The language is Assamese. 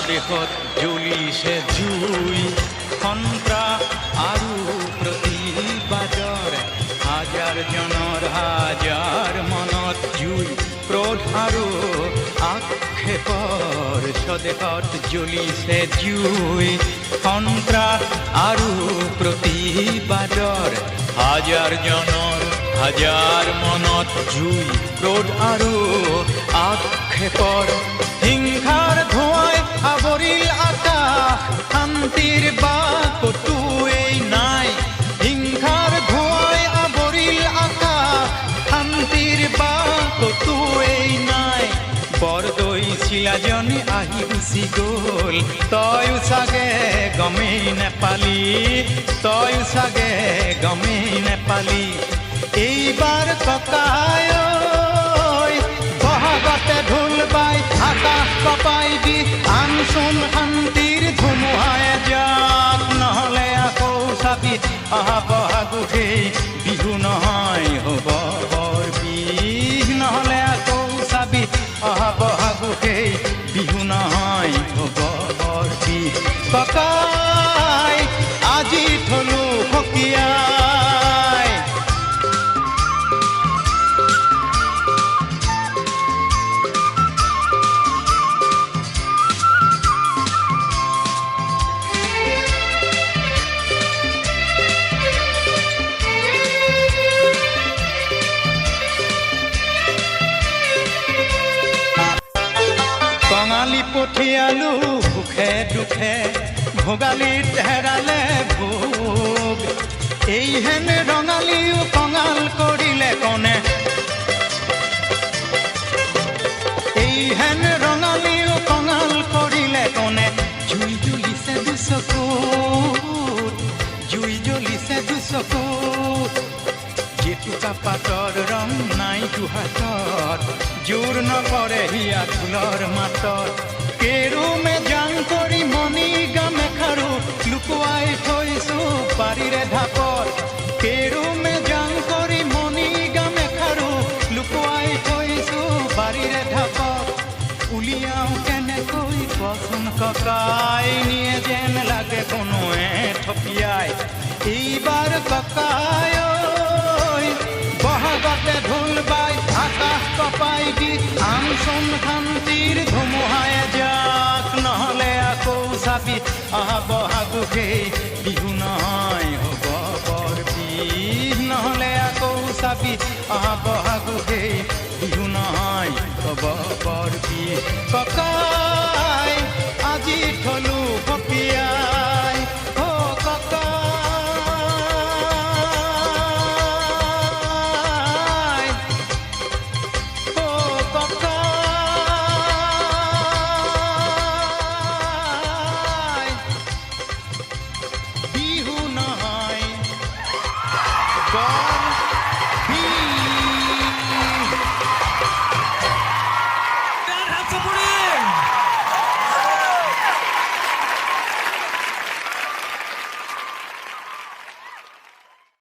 স্বদেশত জ্বলিছে জুই সন্ত্ৰাস আৰু প্ৰতিবাদৰ হাজাৰ জনৰ হাজাৰ মনত জুই ক্ৰোধ আৰু আক্ষেপৰ স্বদেশত জ্বলিছে জুই সন্ত্ৰাস আৰু প্ৰতিবাদৰ হাজাৰ জনৰ হাজাৰ মনত জুই ক্ৰোধ আৰু আক্ষেপৰ হিংসাৰ ধোঁৱাই আৱৰিল আকাশ শান্তিৰ বাট ক'তোৱেই নাই হিংসাৰ ধোঁৱাই আৱৰিল আকাশ শান্তিৰ বাট ক'তোৱেই নাই বৰদৈ চিলাজনী আহি গুচি গ'ল তয়ো চাগে গমেই নেপালি তয়ো চাগে গমেই নেপালি এইবাৰ ককাই বহাগতে ঢোল বাই আকাশ কপাই দি আনচোন শান্তিৰ ধুমুহাই যাক নহ'লে আকৌ চাবি অহা বহাগতেই বিহু নহয় হ'ব বৰ বিহ নহ'লে আকৌ চাবি অহা বহাগতেই বিহু নহয় হ'ব বৰ বিহ ককাই আজি থলো সকীয়াই কঙালী পঠিয়ালো সুখে দুখে ভোগালীত হেৰালে ভোগ এইহেন ৰঙালীও কঙাল কৰিলে কনে এইহেন ৰঙালীও কঙাল কৰিলে কনে জুই জ্বলিছে দুচকুত জুই জ্বলিছে দুচকুত জেতুকা পাতৰ ৰং নাই দুহাতত জোৰ নকৰে হিয়া ফুলৰ মাতত কেৰুমে জাং কৰি মণি গামে খাৰু লুকুৱাই থৈছো বাৰীৰে ঢাপত কেৰুমে জাং কৰি মণি গামে খাৰু লুকুৱাই থৈছো বাৰীৰে ঢাপত উলিয়াও কেনেকৈ কচোন ককাই নিয়ে যেন লাগে কোনোৱে থপিয়াই এইবাৰ ককাই বহাগতে ঢোল বাই আকাশ কপাই দি আনচোন শান্তিৰ ধুমুহাই যাক নহ'লে আকৌ চাবি অহা বহাগতেই বিহু নহয় হ'ব বৰ বিহ নহ'লে আকৌ চাবি অহা বহাগতেই বিহু নহয় হ'ব বৰ বিহ ককা